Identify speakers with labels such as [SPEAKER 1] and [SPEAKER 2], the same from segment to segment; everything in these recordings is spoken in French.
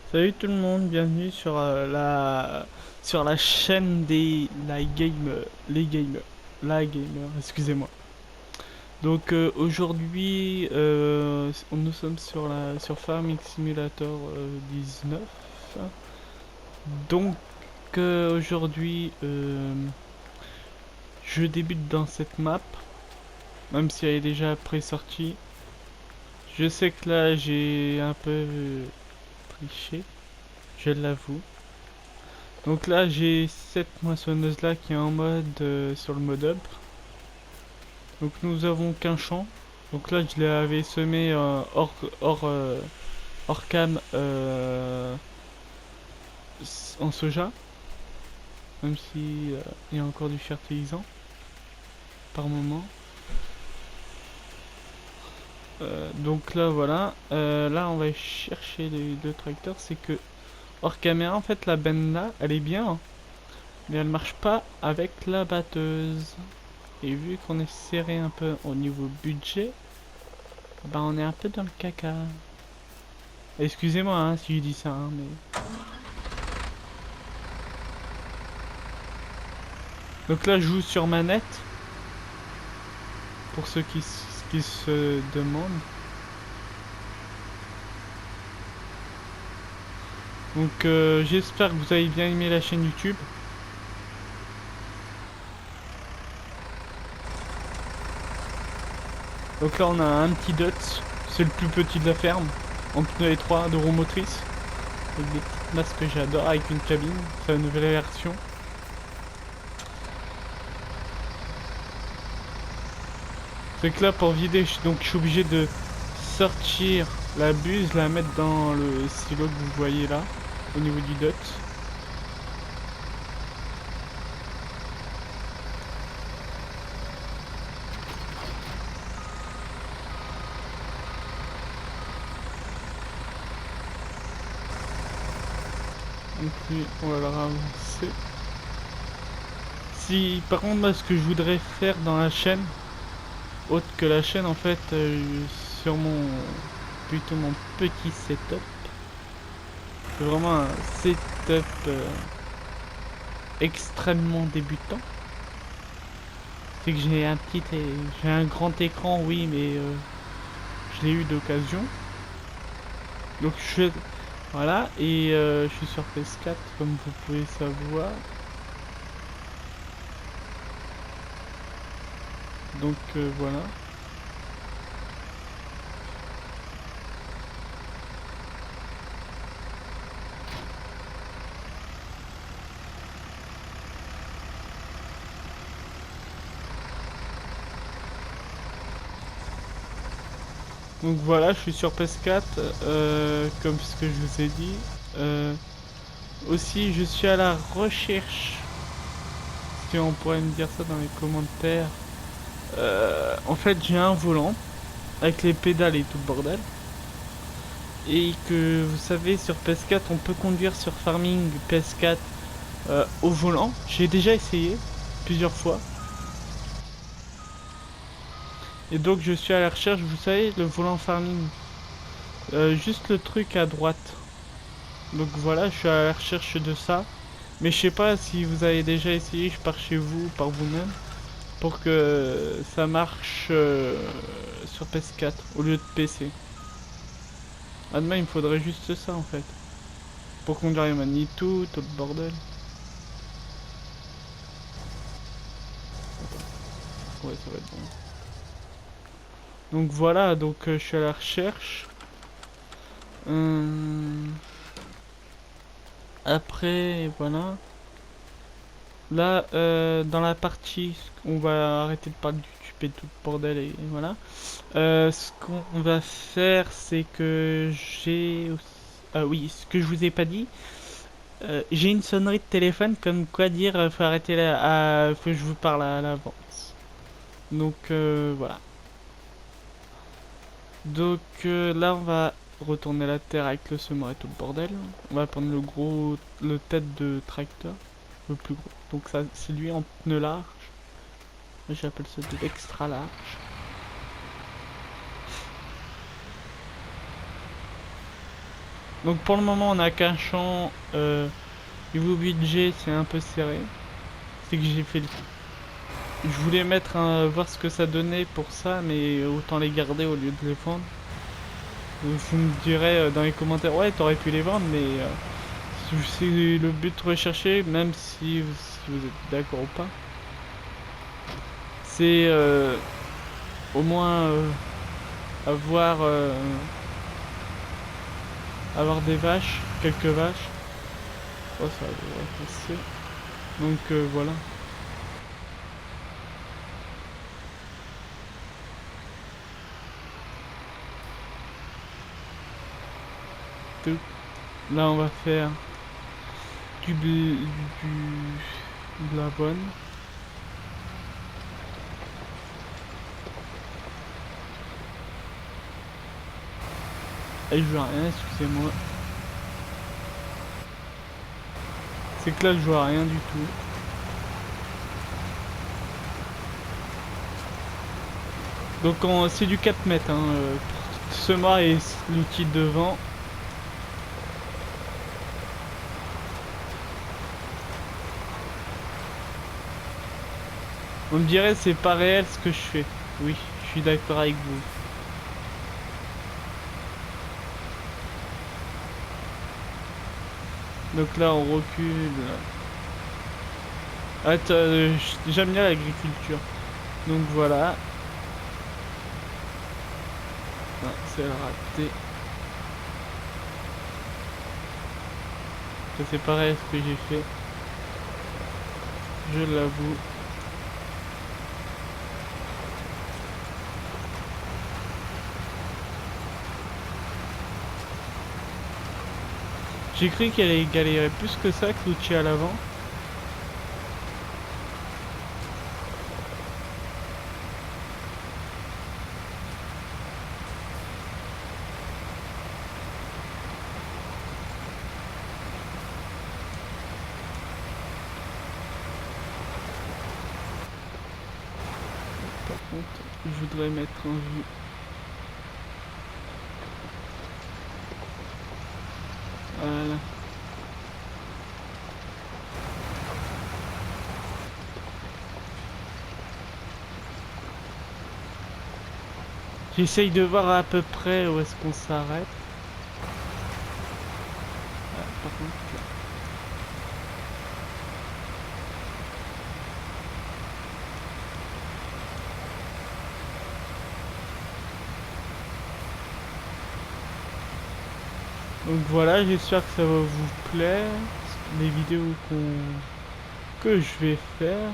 [SPEAKER 1] Salut tout le monde, bienvenue sur sur la chaîne des la gamer, excusez-moi. Donc aujourd'hui nous sommes sur sur Farming Simulator 19. Donc aujourd'hui je débute dans cette map, même si elle est déjà pré-sortie. Je sais que là j'ai un peu triché, je l'avoue. Donc là j'ai cette moissonneuse là qui est en mode sur le mode up. Donc nous avons qu'un champ. Donc là je l'avais semé hors cam en soja. Même si il y a encore du fertilisant par moment. Donc là voilà. Là on va chercher les deux tracteurs. C'est que hors caméra en fait la benne là elle est bien, hein, mais elle marche pas avec la batteuse. Et vu qu'on est serré un peu au niveau budget, bah on est un peu dans le caca. Excusez-moi hein, si je dis ça, hein, mais... Donc là je joue sur manette, pour ceux qui se demandent. Donc j'espère que vous avez bien aimé la chaîne YouTube. Donc là on a un petit Dutz, c'est le plus petit de la ferme, en pneu étroit de roue motrice, avec des petites masses que j'adore, avec une cabine, c'est la nouvelle version. C'est que là pour vider, donc je suis obligé de sortir la buse, la mettre dans le silo que vous voyez là, au niveau du dot. Donc lui, on va le ramasser. Si par contre moi ce que je voudrais faire dans la chaîne, autre que la chaîne en fait, sur plutôt mon petit setup, c'est vraiment un setup extrêmement débutant. C'est que j'ai un grand écran, oui, mais je l'ai eu d'occasion. Donc voilà, et je suis sur PS4 comme vous pouvez savoir. Donc voilà. Donc voilà, je suis sur PS4, comme ce que je vous ai dit. Aussi, je suis à la recherche, si on pourrait me dire ça dans les commentaires. En fait, j'ai un volant avec les pédales et tout le bordel. Et que vous savez, sur PS4, on peut conduire sur Farming PS4 au volant. J'ai déjà essayé plusieurs fois. Et donc, je suis à la recherche, vous savez, le volant Farming. Juste le truc à droite. Donc voilà, je suis à la recherche de ça. Mais je sais pas si vous avez déjà essayé, je pars chez vous par vous-même pour que ça marche sur PS4 au lieu de PC. Admettons, il me faudrait juste ça en fait. Pour conduire les Manitou, tout le bordel. Ouais, ça va être bon. Donc voilà, donc je suis à la recherche. Après, voilà. Là, dans la partie, on va arrêter de parler du YouTube et tout le bordel et voilà. Ce qu'on va faire, c'est que j'ai... Ah oui, ce que je vous ai pas dit, j'ai une sonnerie de téléphone comme quoi dire faut arrêter là, faut que je vous parle à l'avance. Donc voilà. Donc là, on va retourner la terre avec le semeur et tout le bordel. On va prendre le tête de tracteur, le plus gros. Donc ça, c'est lui en pneu large. J'appelle ça de l'extra large. Donc pour le moment on a qu'un champ. Niveau budget c'est un peu serré. C'est que j'ai fait le... Je voulais mettre voir ce que ça donnait pour ça, mais autant les garder au lieu de les vendre. Vous me direz dans les commentaires, ouais t'aurais pu les vendre, mais c'est le but recherché, même si vous êtes d'accord ou pas. C'est au moins avoir avoir des vaches, quelques vaches. Oh ça devrait passer. Donc voilà. Tout. Là on va faire de l'avoine. Et je vois rien, excusez-moi. C'est que là je vois rien du tout. Donc c'est du 4 mètres hein, pour semoir et l'outil devant. On me dirait c'est pas réel ce que je fais. Oui, je suis d'accord avec vous. Donc là on recule. Attends, j'aime bien l'agriculture. Donc voilà. Ah, c'est raté. Ça c'est pareil ce que j'ai fait. Je l'avoue. J'ai cru qu'elle allait galérer plus que ça que l'outil à l'avant. Par contre, je voudrais mettre en vue. Voilà. J'essaye de voir à peu près où est-ce qu'on s'arrête. Ah, par contre, là. Donc voilà, j'espère que ça va vous plaire. Les vidéos que je vais faire.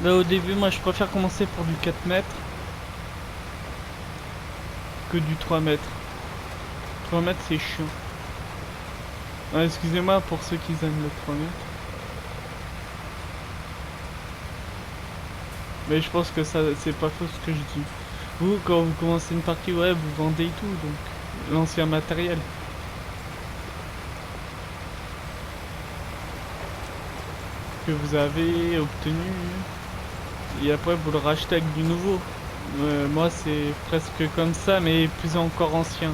[SPEAKER 1] Là au début moi je préfère commencer pour du 4 mètres que du 3 mètres. 3 mètres c'est chiant. Ah, excusez-moi pour ceux qui aiment le 3 mètres. Mais je pense que ça c'est pas faux ce que je dis. Vous quand vous commencez une partie ouais vous vendez tout donc l'ancien matériel. Que vous avez obtenu. Et après vous le rachetez avec du nouveau. Moi c'est presque comme ça mais plus encore ancien.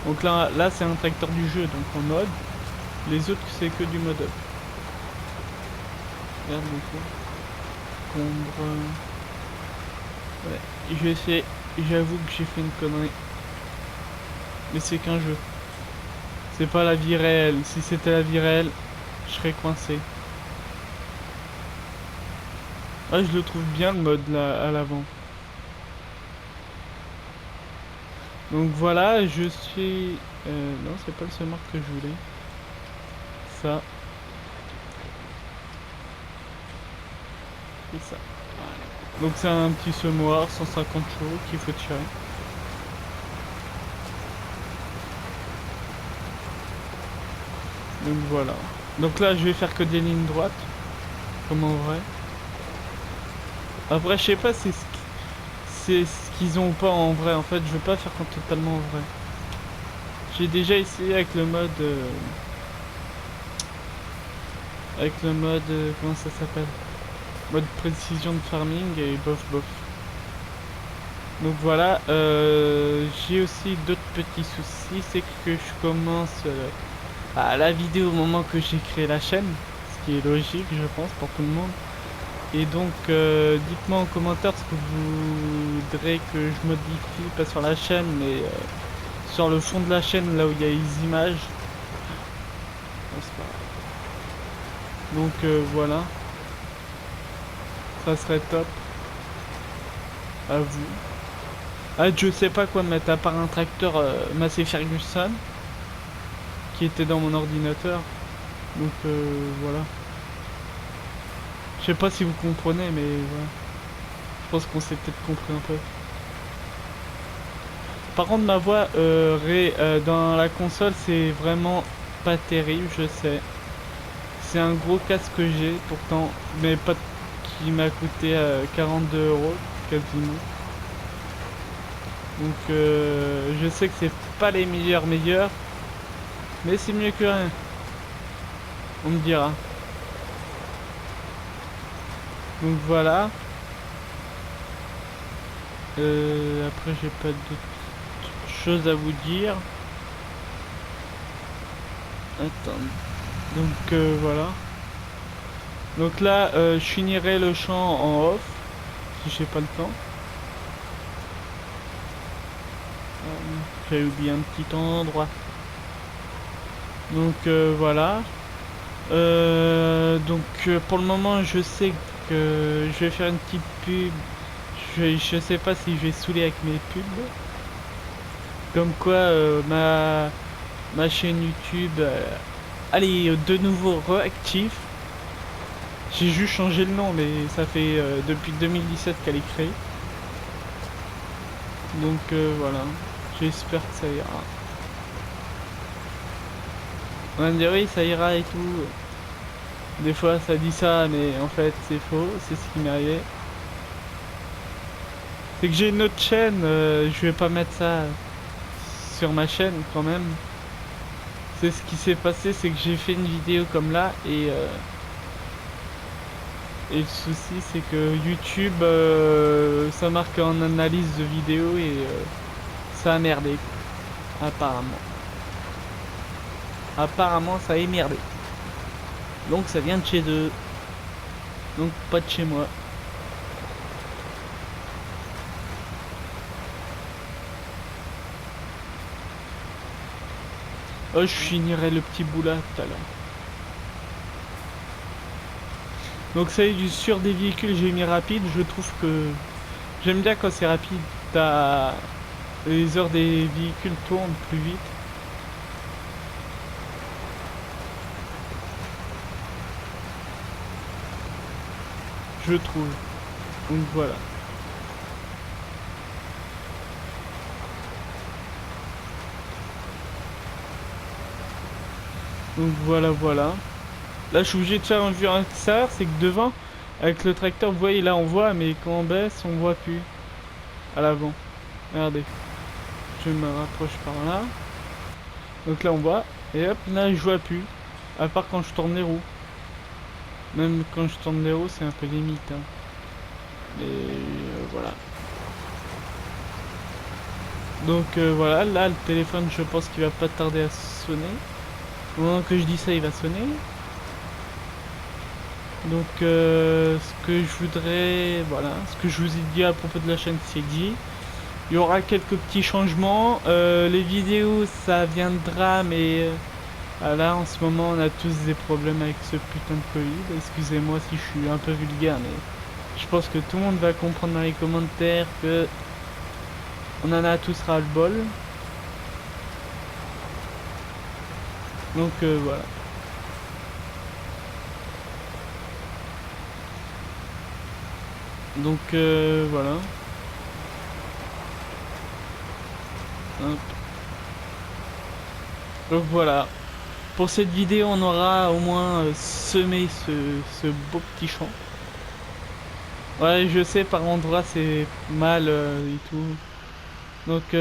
[SPEAKER 1] Donc là c'est un tracteur du jeu donc en mode. Les autres c'est que du mode up. Regarde donc combre. Ouais, j'avoue que j'ai fait une connerie. Mais c'est qu'un jeu. C'est pas la vie réelle. Si c'était la vie réelle, je serais coincé. Ouais, je le trouve bien le mode là à l'avant. Donc voilà, je suis... non, c'est pas le semoir que je voulais. Ça. Et ça. Voilà. Donc c'est un petit semoir, 150 chevaux qu'il faut tirer. Donc voilà. Donc là je vais faire que des lignes droites. Comme en vrai. Après je sais pas c'est ce qu'ils ont pas en vrai. En fait, je veux pas faire totalement en vrai. J'ai déjà essayé avec le mode... comment ça s'appelle? Mode précision de farming et bof bof. Donc voilà, j'ai aussi d'autres petits soucis, c'est que je commence à la vidéo au moment que j'ai créé la chaîne, ce qui est logique je pense pour tout le monde. Et donc dites-moi en commentaire ce que vous voudrez que je modifie, pas sur la chaîne mais sur le fond de la chaîne là où il y a les images. Non, c'est pas grave. Donc voilà, ça serait top. À vous. Ah, je sais pas quoi mettre à part un tracteur Massey Ferguson qui était dans mon ordinateur. Donc voilà. Je sais pas si vous comprenez, mais voilà. Je pense qu'on s'est peut-être compris un peu. Par contre, ma voix dans la console, c'est vraiment pas terrible, je sais. C'est un gros casque que j'ai, pourtant, mais pas qui m'a coûté 42 € quasiment. Donc je sais que c'est pas les meilleurs, mais c'est mieux que rien. On me dira. Donc voilà. Après j'ai pas d'autres choses à vous dire. Attends. Donc voilà. Donc là je finirai le chant en off. Si j'ai pas le temps. J'ai oublié un petit endroit. Donc voilà. Donc pour le moment je sais que je vais faire une petite pub. Je sais pas si je vais saouler avec mes pubs. Comme quoi ma chaîne YouTube allez de nouveau réactif. J'ai juste changé le nom mais ça fait depuis 2017 qu'elle est créée. Donc voilà. J'espère que ça ira. On va me dire oui ça ira et tout. Des fois ça dit ça mais en fait c'est faux, c'est ce qui m'est arrivé. C'est que j'ai une autre chaîne, je vais pas mettre ça sur ma chaîne quand même. C'est ce qui s'est passé, c'est que j'ai fait une vidéo comme là et le souci c'est que YouTube ça marque en analyse de vidéo et ça a merdé apparemment. Apparemment ça a merdé. Donc ça vient de chez eux. Donc pas de chez moi. Oh, je finirai le petit bout là tout à l'heure. Donc ça y est, sur des véhicules j'ai mis rapide. Je trouve que j'aime bien quand c'est rapide. Les heures des véhicules tournent plus vite. Je trouve. Donc voilà. Donc voilà. Là je suis obligé de faire un vue extérieur, c'est que devant, avec le tracteur, vous voyez là on voit, mais quand on baisse on voit plus. À l'avant. Regardez. Je me rapproche par là. Donc là on voit. Et hop, là je vois plus. À part quand je tourne les roues. Même quand je tourne les roues c'est un peu limite. Hein. Mais voilà. Donc voilà, là le téléphone je pense qu'il va pas tarder à sonner. Au moment que je dis ça il va sonner. Donc ce que je voudrais, voilà, ce que je vous ai dit à propos de la chaîne c'est dit. Il y aura quelques petits changements. Les vidéos ça viendra mais là en ce moment on a tous des problèmes avec ce putain de Covid. Excusez-moi si je suis un peu vulgaire mais je pense que tout le monde va comprendre dans les commentaires que on en a tous ras-le-bol. Donc voilà. Donc voilà. Hop. Donc voilà. Pour cette vidéo on aura au moins semé ce beau petit champ. Ouais, je sais, par endroit c'est mal et tout. Donc,